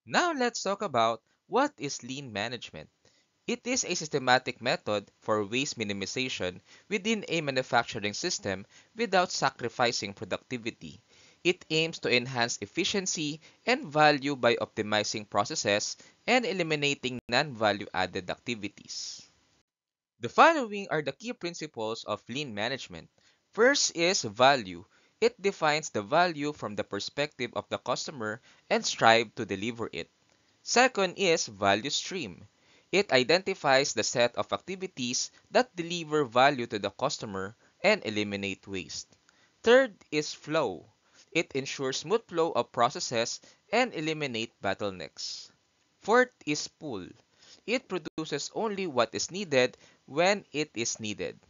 Now let's talk about what is lean management. It is a systematic method for waste minimization within a manufacturing system without sacrificing productivity. It aims to enhance efficiency and value by optimizing processes and eliminating non-value added activities. The following are the key principles of lean management. First is value. It defines the value from the perspective of the customer and strive to deliver it. Second is value stream. It identifies the set of activities that deliver value to the customer and eliminate waste. Third is flow. It ensures smooth flow of processes and eliminate bottlenecks. Fourth is pull. It produces only what is needed when it is needed.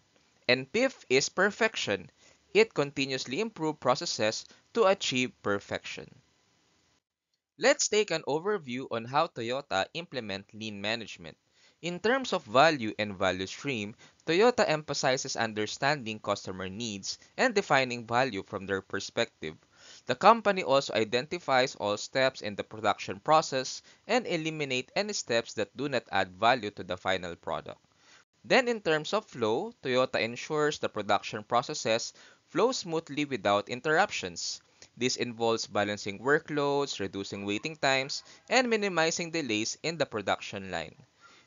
And fifth is perfection. It continuously improves processes to achieve perfection. Let's take an overview on how Toyota implement lean management. In terms of value and value stream, Toyota emphasizes understanding customer needs and defining value from their perspective. The company also identifies all steps in the production process and eliminate any steps that do not add value to the final product. Then in terms of flow, Toyota ensures the production processes flow smoothly without interruptions. This involves balancing workloads, reducing waiting times, and minimizing delays in the production line.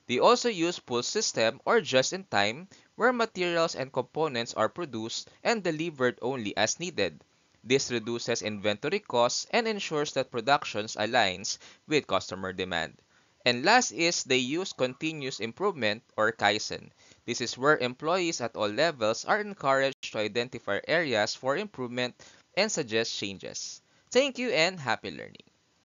They also use pull system or just in time, where materials and components are produced and delivered only as needed. This reduces inventory costs and ensures that productions aligns with customer demand. And last is they use continuous improvement or Kaizen. This is where employees at all levels are encouraged to identify areas for improvement and suggest changes. Thank you and happy learning.